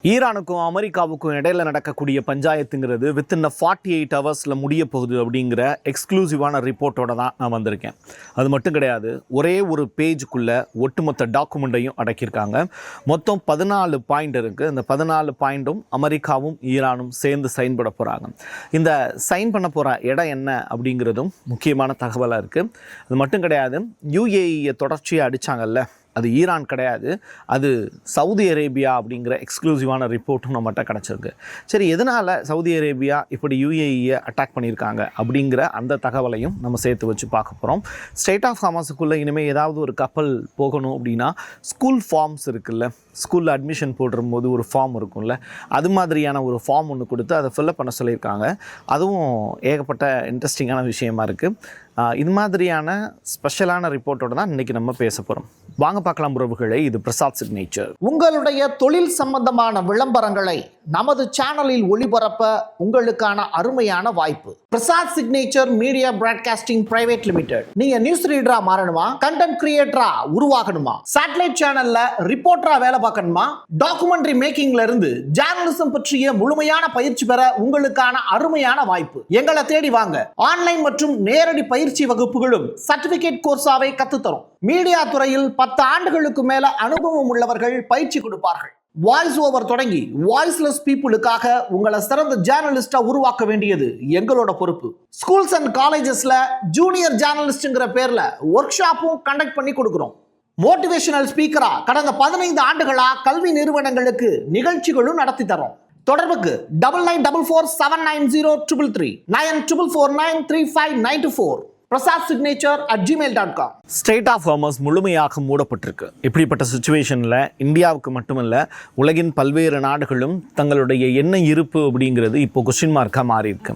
ஈரானுக்கும் அமெரிக்காவுக்கும் இடையில நடக்கக்கூடிய பஞ்சாயத்துங்கிறது வித்தின் 48 ஹவர்ஸில் முடிய போகுது அப்படிங்கிற எக்ஸ்க்ளூசிவான ரிப்போர்ட்டோட தான் நான் வந்திருக்கேன். அது மட்டும் கிடையாது, ஒரே ஒரு பேஜுக்குள்ளே ஒட்டுமொத்த டாக்குமெண்ட்டையும் அடக்கியிருக்காங்க. மொத்தம் 14 பாயிண்ட் இருக்குது. இந்த 14 பாயிண்ட்டும் அமெரிக்காவும் ஈரானும் சேர்ந்து சைன் பண்ண போகிறாங்க. இந்த சைன் பண்ண போகிற இடம் என்ன அப்படிங்கிறதும் முக்கியமான தகவலாக இருக்குது. அது மட்டும் கிடையாது, யுஏஇயை தொடர்ச்சியாக அடித்தாங்கல்ல, அது ஈரான் கிடையாது, அது சவுதி அரேபியா அப்படிங்கிற எக்ஸ்க்ளூசிவான ரிப்போர்ட்டும் நம்மகிட்ட கிடச்சிருக்கு. சரி, எதனால் சவுதி அரேபியா இப்படி யுஏஇயை அட்டாக் பண்ணியிருக்காங்க அப்படிங்கிற அந்த தகவலையும் நம்ம சேர்த்து வச்சு பார்க்க போகிறோம். ஸ்ட்ரெய்ட் ஆஃப் ஹார்மஸுக்குள்ளே இனிமேல் ஏதாவது ஒரு கப்பல் போகணும் அப்படின்னா ஸ்கூல் ஃபார்ம்ஸ் இருக்குல்ல, ஸ்கூலில் அட்மிஷன் போடும்போது ஒரு ஃபார்ம் இருக்கும்ல, அது மாதிரியான ஒரு ஃபார்ம் ஒன்று கொடுத்து அதை ஃபில்லப் பண்ண சொல்லியிருக்காங்க. அதுவும் ஏகப்பட்ட இன்ட்ரெஸ்டிங்கான விஷயமா இருக்குது. இது மாதிரியான ஸ்பெஷலான ரிப்போர்ட்டோடு தான் இன்றைக்கி நம்ம பேச போகிறோம். வாங்க பார்க்கலாம் உறவுகளே. இது பிரசாத் சிக்னேச்சர். உங்களுடைய தொழில் சம்பந்தமான விளம்பரங்களை நமது சேனலில் ஒளிபரப்ப உங்களுக்கான அருமையான வாய்ப்பு. Prasad signature media broadcasting private limited. நீங்க நியூஸ் ரீடரா மாறணுமா, கண்டென்ட் கிரியேட்டரா உருவாகணுமா, சேட்டலைட் சேனல்ல ரிப்போர்ட்டரா வேலை பார்க்கணுமா, டாக்குமெண்ட்ரி மேக்கிங்ல இருந்து ஜேர்னலிசம் பற்றிய முழுமையான பயிற்சி பெற உங்களுக்கான அருமையான வாய்ப்பு. எங்களை தேடி வாங்க. ஆன்லைன் மற்றும் நேரடி பயிற்சி வகுப்புகளும் சர்டிபிகேட் கோர்ஸாவை கத்துத்தரும். மீடியா துறையில் 10 ஆண்டுகளுக்கு மேல அனுபவம் உள்ளவர்கள் பயிற்சி கொடுப்பார்கள். வாய்ஸ் ஓவர் தொடங்கி வாய்ஸ்லெஸ் பீப்புளுக்காக உங்களை சிறந்த ஜேர்னலிஸ்டா உருவாக்க வேண்டியது எங்களோட பொறுப்பு. ஸ்கூல்ஸ் அண்ட் காலேஜஸ்ல ஜூனியர் ஜேர்னலிஸ்ட்ங்கிற பேர்ல ஒர்க் ஷாப்பும் கண்டக்ட் பண்ணி கொடுக்கிறோம். மோட்டிவேஷனல் ஸ்பீக்கரா கடந்த 15 ஆண்டுகளா கல்வி நிறுவனங்களுக்கு நிகழ்ச்சிகளும் நடத்தி தரோம். தொடர்புக்கு 9944790333 94493594 prasadsignature@gmail.com. ஸ்ட்ரெய்ட் ஆஃப் ஹார்மஸ் முழுமையாக மூடப்பட்டிருக்கு. இப்படிப்பட்ட சுச்சுவேஷனில் இந்தியாவுக்கு மட்டுமல்ல, உலகின் பல்வேறு நாடுகளும் தங்களுடைய எண்ணெய் இருப்பு அப்படிங்கிறது இப்போ கொஸ்டின் மார்க்காக மாறி இருக்கு.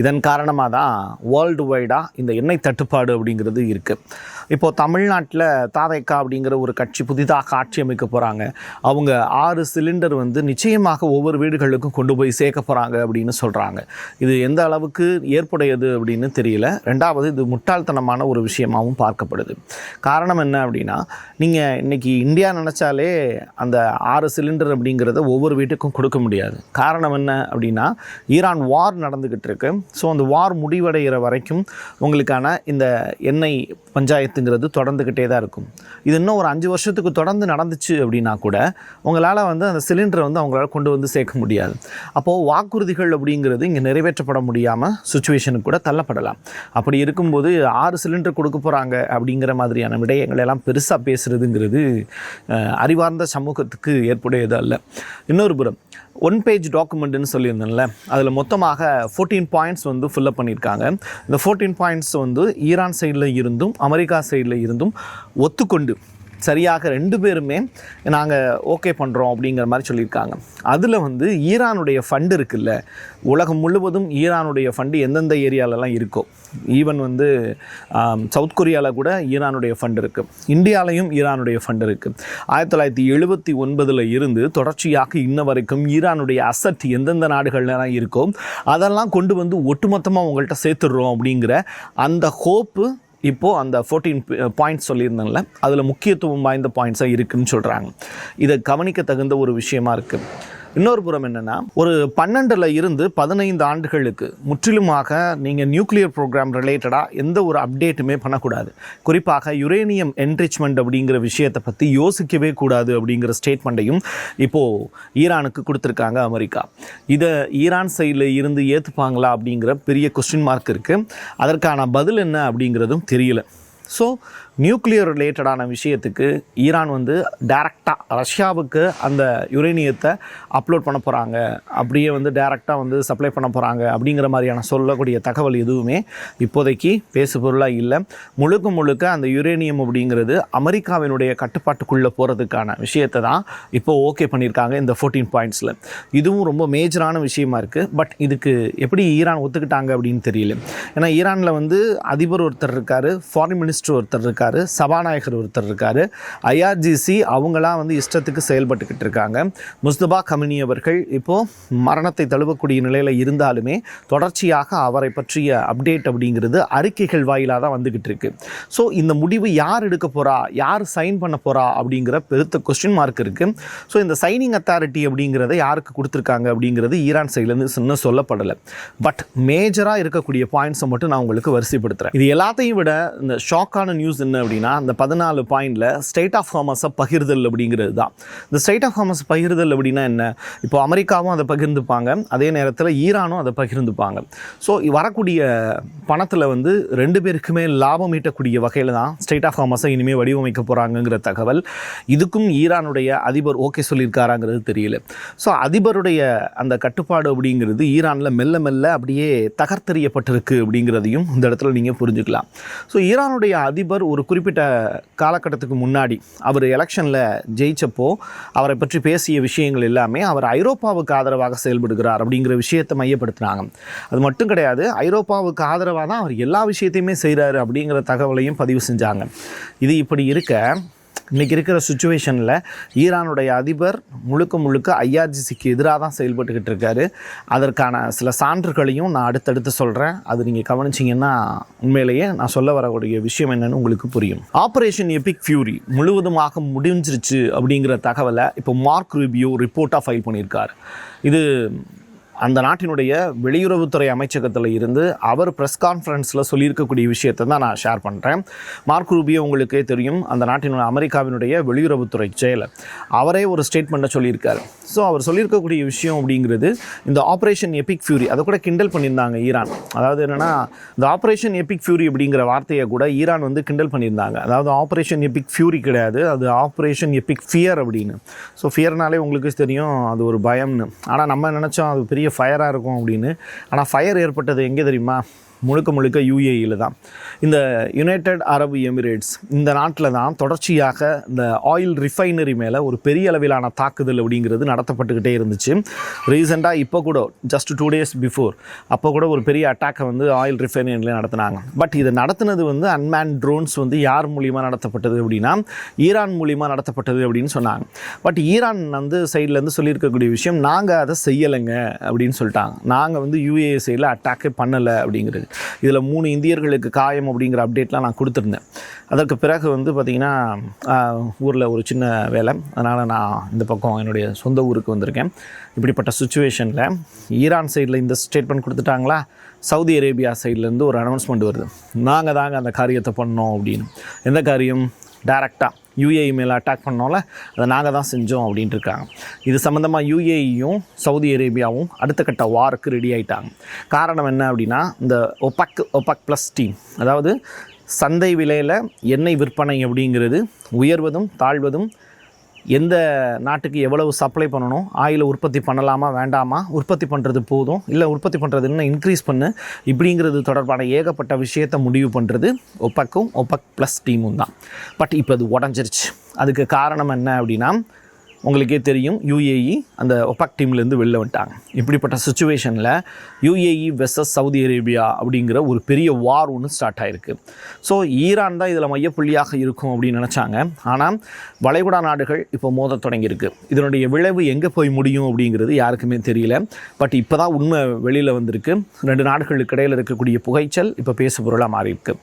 இதன் காரணமாக தான் வேர்ல்டு வைடாக இந்த எண்ணெய் தட்டுப்பாடு அப்படிங்கிறது இருக்குது. இப்போது தமிழ்நாட்டில் தாவேக்கா அப்படிங்கிற ஒரு கட்சி புதிதாக ஆட்சி அமைக்க போகிறாங்க. அவங்க 6 சிலிண்டர் நிச்சயமாக ஒவ்வொரு வீடுகளுக்கும் கொண்டு போய் சேர்க்க போகிறாங்க அப்படின்னு சொல்கிறாங்க. இது எந்த அளவுக்கு ஏற்புடையது அப்படின்னு தெரியல. ரெண்டாவது, இது முட்டாள்தனமான ஒரு விஷயமாகவும் பார்க்கப்படுது. காரணம் என்ன அப்படின்னா, நீங்கள் இன்றைக்கி இந்தியா நினச்சாலே அந்த 6 சிலிண்டர் அப்படிங்கிறத ஒவ்வொரு வீட்டுக்கும் கொடுக்க முடியாது. காரணம் என்ன அப்படின்னா, ஈரான் வார் நடந்துக்கிட்டு இருக்கு. ஸோ அந்த வார் முடிவடைகிற வரைக்கும் உங்களுக்கான இந்த எண்ணெய் பஞ்சாயத்துங்கிறது தொடர்ந்துக்கிட்டே தான் இருக்கும். இது இன்னும் ஒரு 5 வருஷத்துக்கு தொடர்ந்து நடந்துச்சு அப்படின்னா கூட உங்களால் அந்த சிலிண்டரை அவங்களால கொண்டு சேர்க்க முடியாது. அப்போது வாக்குறுதிகள் அப்படிங்கிறது இங்கே நிறைவேற்றப்பட முடியாமல் சுச்சுவேஷனுக்கு கூட தள்ளப்படலாம். அப்படி இருக்கும்போது 6 சிலிண்டர் கொடுக்க போகிறாங்க அப்படிங்கிற மாதிரியான விடயங்கள் எல்லாம் பெருசாக பேசுகிறதுங்கிறது அறிவார்ந்த சமூகத்துக்கு ஏற்புடையது அல்ல. இன்னொரு புறம் 1 பேஜ் டாக்குமெண்ட்னு சொல்லியிருந்தேன்ல, அதில் மொத்தமாக 14 பாயிண்ட்ஸ் ஃபில்லப் பண்ணியிருக்காங்க. இந்த 14 பாயிண்ட்ஸ் ஈரான் சைடில் இருந்தும் அமெரிக்கா சைடில் இருந்தும் ஒத்துக்கொண்டு சரியாக 2 பேருமே நாங்கள் ஓகே பண்ணுறோம் அப்படிங்கிற மாதிரி சொல்லியிருக்காங்க. அதில் ஈரானுடைய ஃபண்டு இருக்குல்ல, உலகம் முழுவதும் ஈரானுடைய ஃபண்டு எந்தெந்த ஏரியாலலாம் இருக்கோ, ஈவன் சவுத் கொரியாவில் கூட ஈரானுடைய ஃபண்டு இருக்குது, இந்தியாவிலையும் ஈரானுடைய ஃபண்டு இருக்குது. 1979 இருந்து தொடர்ச்சியாக இன்ன வரைக்கும் ஈரானுடைய அசட் எந்தெந்த நாடுகள்லாம் இருக்கோ அதெல்லாம் கொண்டு ஒட்டுமொத்தமாக உங்கள்கிட்ட சேர்த்துடுறோம் அப்படிங்கிற அந்த ஹோப்பு இப்போது அந்த 14 பாயிண்ட்ஸ் சொல்லியிருந்தாங்கல்ல, அதில் முக்கியத்துவம் வாய்ந்த பாயிண்ட்ஸாக இருக்குதுன்னு சொல்கிறாங்க. இதை கவனிக்க தகுந்த ஒரு விஷயமா இருக்குது. இன்னொரு புறம் என்னென்னா, ஒரு 12 இருந்து 15 ஆண்டுகளுக்கு முற்றிலுமாக நீங்கள் நியூக்ளியர் ப்ரோக்ராம் ரிலேட்டடாக எந்த ஒரு அப்டேட்டுமே பண்ணக்கூடாது. குறிப்பாக யுரேனியம் என்ரிச்மெண்ட் அப்படிங்கிற விஷயத்தை பற்றி யோசிக்கவே கூடாது அப்படிங்கிற ஸ்டேட்மெண்ட்டையும் இப்போது ஈரானுக்கு கொடுத்துருக்காங்க அமெரிக்கா. இதை ஈரான் சைடில் இருந்து ஏற்றுப்பாங்களா அப்படிங்கிற பெரிய கொஸ்டின் மார்க் இருக்குது. அதற்கான பதில் என்ன அப்படிங்கிறதும் தெரியல. ஸோ நியூக்ளியர் ரிலேட்டடான விஷயத்துக்கு ஈரான் டைரெக்டாக ரஷ்யாவுக்கு அந்த யுரேனியத்தை அப்லோட் பண்ண போகிறாங்க, அப்படியே டைரெக்டாக சப்ளை பண்ண போகிறாங்க அப்படிங்கிற மாதிரியான சொல்லக்கூடிய தகவல் எதுவுமே இப்போதைக்கு பேசுபொருளாக இல்லை. முழுக்க அந்த யுரேனியம் அப்படிங்கிறது அமெரிக்காவினுடைய கட்டுப்பாட்டுக்குள்ளே போகிறதுக்கான விஷயத்தை தான் இப்போ ஓகே பண்ணியிருக்காங்க இந்த 14 பாயிண்ட்ஸில். இதுவும் ரொம்ப மேஜரான விஷயமா இருக்குது. பட் இதுக்கு எப்படி ஈரான் ஒத்துக்கிட்டாங்க அப்படின்னு தெரியல. ஏன்னா ஈரானில் அதிபர் ஒருத்தர் இருக்கார், ஃபாரின் மினிஸ்டர் ஒருத்தர் இருக்கார், இருக்கார், சபாநாயகர் ஒருத்தர் இருக்கார். ஐஆர்ஜிசி அவங்களாம் வந்து இஷ்டத்துக்கு செயல்பட்டுக்கிட்டு இருக்காங்க. முஸ்தபா கமினி அவர்கள் இப்போது மரணத்தை தழுவக்கூடிய நிலையில் இருந்தாலுமே தொடர்ச்சியாக அவரை பற்றிய அப்டேட் அப்படிங்கிறது அறிக்கைகள் வாயிலாக தான் வந்துக்கிட்டு இருக்கு. ஸோ இந்த முடிவு யார் எடுக்க போகிறா, யார் சைன் பண்ண போகிறா அப்படிங்கிற பெருத்த கொஸ்டின் மார்க் இருக்குது. ஸோ இந்த சைனிங் அத்தாரிட்டி அப்படிங்கிறத யாருக்கு கொடுத்துருக்காங்க அப்படிங்கிறது ஈரான் சைட்லேருந்து இன்னும் சொல்லப்படலை. பட் மேஜராக இருக்கக்கூடிய பாயிண்ட்ஸை மட்டும் நான் உங்களுக்கு வரிசைப்படுத்துகிறேன். இது எல்லாத்தையும் விட இந்த ஷாக்கான நியூஸ் என்ன அப்படின்னா, அந்த 14 பாயிண்டில் ஸ்டேட் ஆஃப் ஹார்மஸை பகிர்தல் அப்படிங்கிறது தான். இந்த ஸ்டேட் ஆஃப் ஹார்மஸ் பகிர்தல் அப்படின்னா என்ன? இப்போ அமெரிக்காவும் அதை பகிர்ந்துப்பாங்க, அதே நேரத்தில் ஈரானும் அதை பகிர்ந்துப்பாங்க. ஸோ வரக்கூடிய பணத்தில் வந்து 2 பேருக்குமே லாபம் ஈட்டக்கூடிய வகையில் தான் ஸ்டேட் ஆஃப் ஹார்மஸை இனிமேல் வடிவமைக்க போகிறாங்கங்கிற தகவல். இதுக்கும் ஈரானுடைய அதிபர் ஓகே சொல்லியிருக்காராங்கிறது தெரியல. ஸோ அதிபருடைய அந்த கட்டுப்பாடு அப்படிங்கிறது ஈரானில் மெல்ல மெல்ல அப்படியே தகர்த்தெறியப்பட்டிருக்கு அப்படிங்கிறதையும் இந்த இடத்துல நீங்கள் புரிஞ்சுக்கலாம். ஸோ ஈரானுடைய அதிபர் ஒரு குறிப்பிட்ட காலகட்டத்துக்கு முன்னாடி அவர் எலெக்ஷனில் ஜெயிச்சப்போ அவரை பற்றி பேசிய விஷயங்கள் எல்லாமே அவர் ஐரோப்பாவுக்கு ஆதரவாக செயல்படுகிறார் அப்படிங்கிற விஷயத்தை மையப்படுத்தினாங்க. அது மட்டும் கிடையாது, ஐரோப்பாவுக்கு ஆதரவாக தான் அவர் எல்லா விஷயத்தையுமே செய்கிறாரு அப்படிங்கிற தகவலையும் பதிவு செஞ்சாங்க. இது இப்படி இருக்க இன்றைக்கி இருக்கிற சுச்சுவேஷனில் ஈரானுடைய அதிபர் முழுக்க ஐஆர்ஜிசிக்கு எதிராக தான் செயல்பட்டுக்கிட்டு இருக்காரு. அதற்கான சில சான்றுகளையும் நான் அடுத்தடுத்து சொல்கிறேன். அது நீங்கள் கவனிச்சிங்கன்னா உண்மையிலேயே நான் சொல்ல வரக்கூடிய விஷயம் என்னென்னு உங்களுக்கு புரியும். ஆப்ரேஷன் எபிக் ஃபியூரி முழுவதுமாக முடிஞ்சிருச்சு அப்படிங்கிற தகவலை இப்போ மார்க் ரூபியோ ரிப்போர்ட்டாக ஃபைல் பண்ணியிருக்கார். இது அந்த நாட்டினுடைய வெளியுறவுத்துறை அமைச்சகத்தில் இருந்து அவர் ப்ரெஸ் கான்ஃபரன்ஸில் சொல்லியிருக்கக்கூடிய விஷயத்தை தான் நான் ஷேர் பண்ணுறேன். மார்க் ரூபியோ உங்களுக்கே தெரியும், அந்த நாட்டினுடைய அமெரிக்காவினுடைய வெளியுறவுத்துறை செயலர். அவரே ஒரு ஸ்டேட்மெண்ட்டை சொல்லியிருக்காரு. ஸோ அவர் சொல்லியிருக்கக்கூடிய விஷயம் அப்படிங்கிறது இந்த ஆப்ரேஷன் எபிக் ஃபியூரி, அதை கூட கிண்டல் பண்ணியிருந்தாங்க ஈரான். அதாவது என்னென்னா, இந்த ஆப்ரேஷன் எபிக் ஃபியூரி அப்படிங்கிற வார்த்தையை கூட ஈரான் வந்து கிண்டல் பண்ணியிருந்தாங்க. அதாவது ஆப்ரேஷன் எபிக் ஃபியூரி கிடையாது, அது ஆப்ரேஷன் எபிக் ஃபியர் அப்படின்னு. ஸோ ஃபியர்னாலே உங்களுக்கு தெரியும் அது ஒரு பயம்னு. ஆனால் நம்ம நினச்சோம் அது பெரிய ஃபயராக இருக்கும் அப்படின்னு. ஆனால் ஃபயர் ஏற்பட்டது எங்கே தெரியுமா? முழுக்க யூஏஇயில் தான். இந்த யுனைடெட் அரபு எமிரேட்ஸ் இந்த நாட்டில் தான் தொடர்ச்சியாக இந்த ஆயில் ரிஃபைனரி மேலே ஒரு பெரிய அளவிலான தாக்குதல் அப்படிங்கிறது நடத்தப்பட்டுக்கிட்டே இருந்துச்சு. ரீசெண்டாக இப்போ கூட ஜஸ்ட் 2 days பிஃபோர் அப்போ கூட ஒரு பெரிய அட்டாக்கை வந்து ஆயில் ரிஃபைனரியில் நடத்தினாங்க. பட் இதை நடத்தினது வந்து அன்மேன் ட்ரோன்ஸ் வந்து யார் மூலிமா நடத்தப்பட்டது அப்படின்னா ஈரான் மூலிமா நடத்தப்பட்டது அப்படின்னு சொன்னாங்க. பட் ஈரான் வந்து சைட்லேருந்து சொல்லியிருக்கக்கூடிய விஷயம், நாங்கள் அதை செய்யலைங்க அப்படின்னு சொல்லிட்டாங்க. நாங்கள் வந்து யூஏஏ சைடில் அட்டாக்கே பண்ணலை அப்படிங்கிறது. இதில் 3 இந்தியர்களுக்கு காயம் அப்படிங்கிற அப்டேட்லாம் நான் கொடுத்துருந்தேன். அதற்கு பிறகு வந்து பார்த்திங்கன்னா ஊரில் ஒரு சின்ன வேலை, அதனால் நான் இந்த பக்கம் என்னுடைய சொந்த ஊருக்கு வந்திருக்கேன். இப்படிப்பட்ட சுச்சுவேஷனில் ஈரான் சைடில் இந்த ஸ்டேட்மெண்ட் கொடுத்துட்டாங்களா, சவுதி அரேபியா சைட்லேருந்து ஒரு அனௌன்ஸ்மெண்ட் வருது, நாங்கள் தாங்க அந்த காரியத்தை பண்ணோம் அப்படின்னு. எந்த காரியம்? டைரெக்டாக யூஏஇ மேலே அட்டாக் பண்ணோம்ல, அதை நாங்கள் தான் செஞ்சோம் அப்படின்ட்டு இருக்காங்க. இது சம்மந்தமாக யூஏஇயும் சவுதி அரேபியாவும் அடுத்த கட்ட வாருக்கு ரெடி ஆகிட்டாங்க. காரணம் என்ன அப்படின்னா, இந்த ஒபக் ப்ளஸ் டீம், அதாவது சந்தை விலையில் எண்ணெய் விற்பனை அப்படிங்கிறது உயர்வதும் தாழ்வதும், எந்த நாட்டுக்கு எவ்வளவு சப்ளை பண்ணணும், ஆயிலை உற்பத்தி பண்ணலாமா வேண்டாமா, உற்பத்தி பண்ணுறது போதும் இல்லை உற்பத்தி பண்ணுறது இன்னும் இன்க்ரீஸ் பண்ணு, இப்படிங்கிறது தொடர்பான ஏகப்பட்ட விஷயத்தை முடிவு பண்ணுறது ஒபக்கும் ஒபக் ப்ளஸ் டீமும் தான். பட் இப்போ அது உடஞ்சிருச்சு. அதுக்கு காரணம் என்ன அப்படின்னா, உங்களுக்கே தெரியும், யூஏஇ அந்த ஒபக் டீம்லேருந்து வெளில வந்துட்டாங்க. இப்படிப்பட்ட சுச்சுவேஷனில் யூஏஇ வெர்சஸ் சவுதி அரேபியா அப்படிங்கிற ஒரு பெரிய வார் ஒன்று ஸ்டார்ட் ஆகிருக்கு. ஸோ ஈரான் தான் இதில் மையப்புள்ளியாக இருக்கும் அப்படின்னு நினச்சாங்க. ஆனால் வளைகுடா நாடுகள் இப்போ மோத தொடங்கியிருக்கு. இதனுடைய விளைவு எங்கே போய் முடியும் அப்படிங்கிறது யாருக்குமே தெரியல. பட் இப்போ தான் உண்மை வெளியில் வந்திருக்கு. 2 நாடுகளுக்கு இடையில் இருக்கக்கூடிய புகைச்சல் இப்போ பேசு பொருளாக மாறியிருக்கு.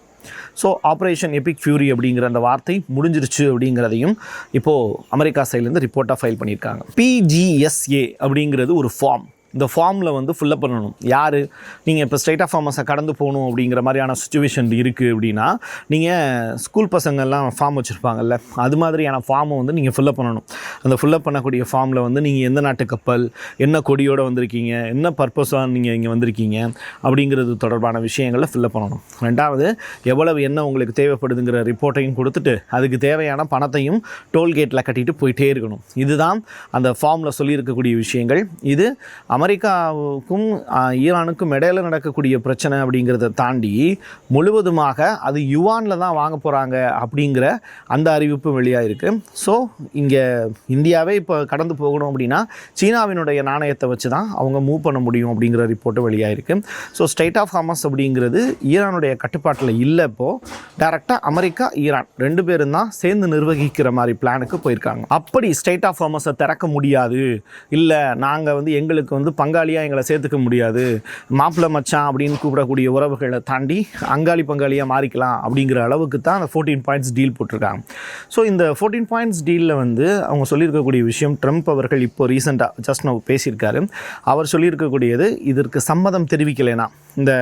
ஸோ ஆப்ரேஷன் எபிக் ஃபியூரி அப்படிங்கிற அந்த வார்த்தை முடிஞ்சிருச்சு அப்படிங்கிறதையும் இப்போது அமெரிக்கா சைட்லேருந்து ரிப்போர்ட்டாக ஃபைல் பண்ணியிருக்காங்க. PGSA அப்படிங்கிறது ஒரு ஃபார்ம். இந்த ஃபார்மில் வந்து ஃபில்லப் பண்ணணும். யார்? நீங்கள் இப்போ ஸ்டேட் ஆஃப் ஹார்மஸை கடந்து போகணும் அப்படிங்கிற மாதிரியான சுச்சுவேஷன் இருக்குது அப்படின்னா, நீங்கள் ஸ்கூல் பசங்கள்லாம் ஃபார்ம் வச்சுருப்பாங்கல்ல, அது மாதிரியான ஃபார்மை வந்து நீங்கள் ஃபில்லப் பண்ணணும். அந்த ஃபில்லப் பண்ணக்கூடிய ஃபார்மில் வந்து நீங்கள் எந்த நாட்டு கப்பல், என்ன கொடியோடு வந்திருக்கீங்க, என்ன பர்பஸாக நீங்கள் இங்கே வந்திருக்கீங்க அப்படிங்கிறது தொடர்பான விஷயங்களில் ஃபில்லப் பண்ணணும். 2வது, எவ்வளவு என்ன உங்களுக்கு தேவைப்படுதுங்கிற ரிப்போர்ட்டையும் கொடுத்துட்டு அதுக்கு தேவையான பணத்தையும் டோல்கேட்டில் கட்டிட்டு போயிட்டே இருக்கணும். இதுதான் அந்த ஃபார்மில் சொல்லியிருக்கக்கூடிய விஷயங்கள். இது அமெரிக்காவுக்கும் ஈரானுக்கும் இடையில நடக்கக்கூடிய பிரச்சனை அப்படிங்கிறத தாண்டி முழுவதுமாக அது யுவானில் தான் வாங்க போகிறாங்க அப்படிங்கிற அந்த அறிவிப்பு வெளியாகிருக்கு. ஸோ இங்கே இந்தியாவே இப்போ கடந்து போகணும் அப்படின்னா சீனாவினுடைய நாணயத்தை வச்சு தான் அவங்க மூவ் பண்ண முடியும் அப்படிங்கிற ரிப்போர்ட்டு வெளியாகிருக்கு. ஸோ ஸ்ட்ரெய்ட் ஆஃப் ஹார்மஸ் அப்படிங்கிறது ஈரானுடைய கட்டுப்பாட்டில் இல்லை. இப்போது டைரெக்டாக அமெரிக்கா ஈரான் 2 பேரும் தான் சேர்ந்து நிர்வகிக்கிற மாதிரி பிளானுக்கு போயிருக்காங்க. அப்படி ஸ்ட்ரெய்ட் ஆஃப் ஹார்மஸை திறக்க முடியாது, இல்லை நாங்கள் எங்களுக்கு பங்காளியாக எங்களை சேர்த்துக்க முடியாது, மாப்பிள்ளை மச்சான் அப்படின்னு கூப்பிடக்கூடிய உறவுகளை தாண்டி அங்காளி பங்காளியாக மாறிக்கலாம் அப்படிங்கிற அளவுக்கு தான் அந்த 14 பாயிண்ட்ஸ் டீல் போட்டிருக்காங்க. ஸோ இந்த 14 பாயிண்ட்ஸ் டீலில் அவங்க சொல்லியிருக்கக்கூடிய விஷயம், ட்ரம்ப் அவர்கள் இப்போ ரீசெண்டாக ஜஸ்ட் நான் பேசியிருக்காரு. அவர் சொல்லியிருக்கக்கூடியது, இதற்கு சம்மதம் தெரிவிக்கலைனா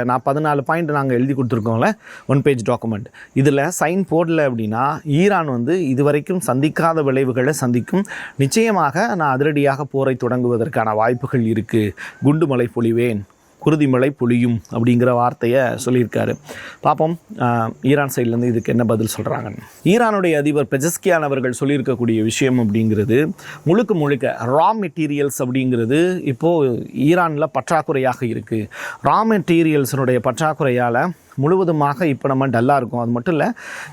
நான் 14 பாயிண்ட் நாங்கள் எழுதி கொடுத்துருக்கோம்ல 1 பேஜ் டாக்குமெண்ட், இதில் சைன் போடலை அப்படின்னா ஈரான் இதுவரைக்கும் சந்திக்காத விளைவுகளை சந்திக்கும், நிச்சயமாக நான் அதிரடியாக போரை தொடங்குவதற்கான வாய்ப்புகள் இருக்குது, குண்டுமலை பொழிவேன், குருதிமலை பொழியும் அப்படிங்கிற வார்த்தையை சொல்லியிருக்காரு. பார்ப்போம் ஈரான் சைட்லேருந்து இதுக்கு என்ன பதில் சொல்கிறாங்கன்னு. ஈரானுடைய அதிபர் பெஜஸ்கியான் அவர்கள் சொல்லியிருக்கக்கூடிய விஷயம் அப்படிங்கிறது முழுக்க ரா மெட்டீரியல்ஸ் அப்படிங்கிறது இப்போது ஈரானில் பற்றாக்குறையாக இருக்குது. ரா மெட்டீரியல்ஸினுடைய பற்றாக்குறையால் முழுவதுமாக இப்போ நம்ம டல்லாக இருக்கும். அது மட்டும் இல்லை,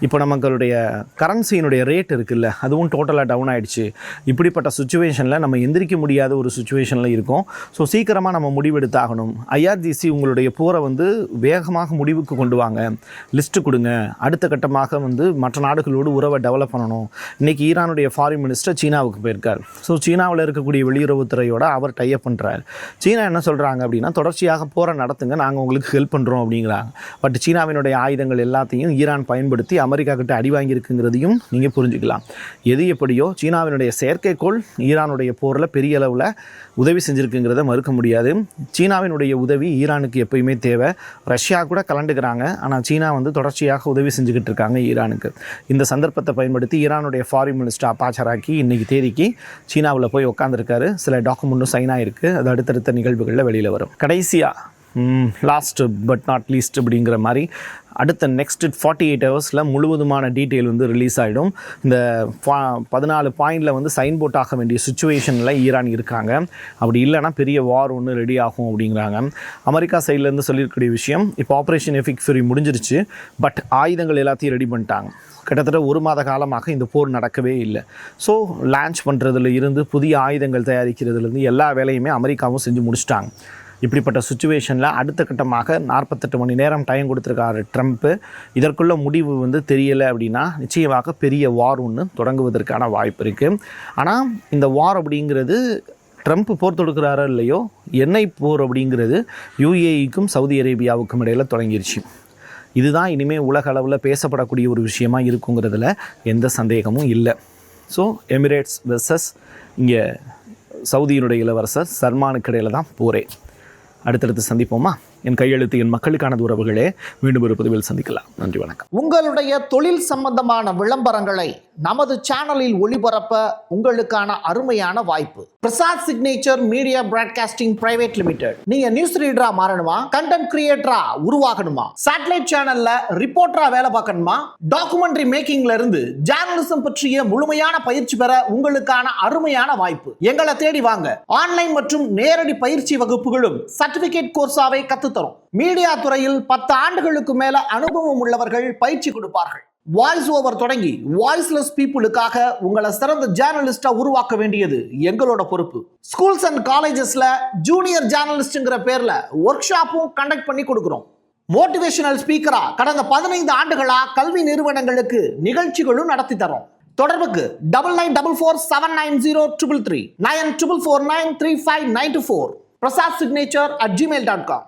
இப்போ நமங்களுடைய கரன்சியினுடைய ரேட் இருக்குல்ல, அதுவும் டோட்டலாக டவுன் ஆகிடுச்சு. இப்படிப்பட்ட சுச்சுவேஷனில் நம்ம எந்திரிக்க முடியாத ஒரு சுச்சுவேஷனில் இருக்கும். ஸோ சீக்கிரமாக நம்ம முடிவெடுத்தாகணும். ஐஆர்ஜிசி உங்களுடைய போரை வேகமாக முடிவுக்கு கொண்டு வாங்க, லிஸ்ட்டு கொடுங்க, அடுத்த கட்டமாக மற்ற நாடுகளோடு உறவை டெவலப் பண்ணணும். இன்றைக்கி ஈரானுடைய ஃபாரின் மினிஸ்டர் சீனாவுக்கு போயிருக்கார். ஸோ சீனாவில் இருக்கக்கூடிய வெளியுறவுத்துறையோடு அவர் டைப் பண்ணுறார். சீனா என்ன சொல்கிறாங்க அப்படின்னா, தொடர்ச்சியாக போரை நடத்துங்க, நாங்கள் உங்களுக்கு ஹெல்ப் பண்ணுறோம் அப்படிங்கிறாங்க. பட் சீனாவினுடைய ஆயுதங்கள் எல்லாத்தையும் ஈரான் பயன்படுத்தி அமெரிக்கா கிட்ட அடி வாங்கியிருக்குங்கிறதையும் நீங்கள் புரிஞ்சுக்கலாம். எது எப்படியோ சீனாவினுடைய செயற்கைக்கோள் ஈரானுடைய போரில் பெரிய அளவில் உதவி செஞ்சுருக்குங்கிறத மறுக்க முடியாது. சீனாவினுடைய உதவி ஈரானுக்கு எப்பயுமே தேவை. ரஷ்யா கூட கலண்டுக்கிறாங்க, ஆனால் சீனா தொடர்ச்சியாக உதவி செஞ்சுக்கிட்டு இருக்காங்க ஈரானுக்கு. இந்த சந்தர்ப்பத்தை பயன்படுத்தி ஈரானுடைய ஃபாரின் மினிஸ்டர் அப்பாஸ் அராக்சி இன்றைக்கி தேதிக்கு சீனாவில் போய் உட்காந்துருக்காரு. சில டாக்குமெண்ட்டும் சைன் ஆகிருக்கு. அது அடுத்தடுத்த நிகழ்வுகளில் வெளியில் வரும். கடைசியாக லாஸ்ட் பட் நாட் லீஸ்ட் அப்படிங்கிற மாதிரி அடுத்த நெக்ஸ்ட் 48 ஹவர்ஸில் முழுவதுமான டீட்டெயில் ரிலீஸ் ஆகிடும். இந்த 14 பாயிண்டில் சைன் போட் ஆக வேண்டிய சுச்சுவேஷனில் ஈரான் இருக்காங்க. அப்படி இல்லைனா பெரிய வார் ஒன்று ரெடி ஆகும் அப்படிங்கிறாங்க. அமெரிக்கா சைட்லேருந்து சொல்லியிருக்கக்கூடிய விஷயம், இப்போ ஆப்ரேஷன் எஃபிக் ஃப்ரீ முடிஞ்சிருச்சு, பட் ஆயுதங்கள் எல்லாத்தையும் ரெடி பண்ணிட்டாங்க. கிட்டத்தட்ட 1 மாத காலமாக இந்த போர் நடக்கவே இல்லை. ஸோ லான்ச் பண்ணுறதுல இருந்து புதிய ஆயுதங்கள் தயாரிக்கிறதுலேருந்து எல்லா வேலையுமே அமெரிக்காவும் செஞ்சு முடிச்சிட்டாங்க. இப்படிப்பட்ட சுச்சுவேஷனில் அடுத்த கட்டமாக 48 மணி நேரம் டைம் கொடுத்துருக்காரு ட்ரம்ப்பு. இதற்குள்ள முடிவு தெரியலை அப்படின்னா நிச்சயமாக பெரிய வார் ஒன்று தொடங்குவதற்கான வாய்ப்பு இருக்குது. ஆனால் இந்த வார் அப்படிங்கிறது ட்ரம்ப் போர் தொடுக்கிறாரோ இல்லையோ, எண்ணெய் போர் அப்படிங்கிறது யுஏஇக்கும் சவுதி அரேபியாவுக்கும் இடையில் தொடங்கிருச்சு. இதுதான் இனிமேல் உலக அளவில் பேசப்படக்கூடிய ஒரு விஷயமா இருக்குங்கிறதுல எந்த சந்தேகமும் இல்லை. ஸோ எமிரேட்ஸ் வெர்சஸ் இங்கே சவுதியினுடைய இளவரசர் சல்மானுக்கு இடையில் தான் போரே. அடுத்தடுத்து சந்திப்போமா? என் கையெழுத்து என் மக்களுக்கான உறவுகளே, மீண்டும் ஒரு பதிவில் சந்திக்கலாம். நன்றி, வணக்கம். உங்களுடைய தொழில் சம்பந்தமான விளம்பரங்களை நமது சேனலில் ஒளிபரப்ப உங்களுக்கான அருமையான வாய்ப்பு. Prasad signature media broadcasting private limited. நீங்க நியூஸ் ரீடரா மாறணுமா, கண்டென்ட் கிரியேட்டரா உருவாகணுமா, சேட்டலைட் சேனல்ல ரிப்போர்ட்டரா வேலை பார்க்கணுமா, டாக்குமெண்ட்ரி மேக்கிங்ல இருந்து ஜேர்னலிசம் பற்றிய முழுமையான பயிற்சி பெற உங்களுக்கான அருமையான வாய்ப்பு. எங்களை தேடி வாங்க. ஆன்லைன் மற்றும் நேரடி பயிற்சி வகுப்புகளும் சர்டிபிகேட் கோர்ஸாவை கத்து தரும். மீடியா துறையில் 10 ஆண்டுகளுக்கு மேல அனுபவம் உள்ளவர்கள் பயிற்சி கொடுப்பார்கள். வாய்ஸ் ஓவர் தொடங்கி வாய்ஸ்லெஸ் பீப்புளுக்காக உங்களை சிறந்த ஜேர்னலிஸ்டா உருவாக்க வேண்டியது எங்களோட பொறுப்பு. ஸ்கூல்ஸ் அண்ட் காலேஜஸ்ல ஜூனியர் ஜேர்னலிஸ்ட்ங்கிற பேர்ல ஒர்க் ஷாப்பும் கண்டக்ட் பண்ணி கொடுக்கிறோம். மோட்டிவேஷனல் ஸ்பீக்கரா கடந்த 15 ஆண்டுகளா கல்வி நிறுவனங்களுக்கு நிகழ்ச்சிகளும் நடத்தி தரோம். தொடர்புக்கு 9944790333 94493594 prasadsignature@gmail.com.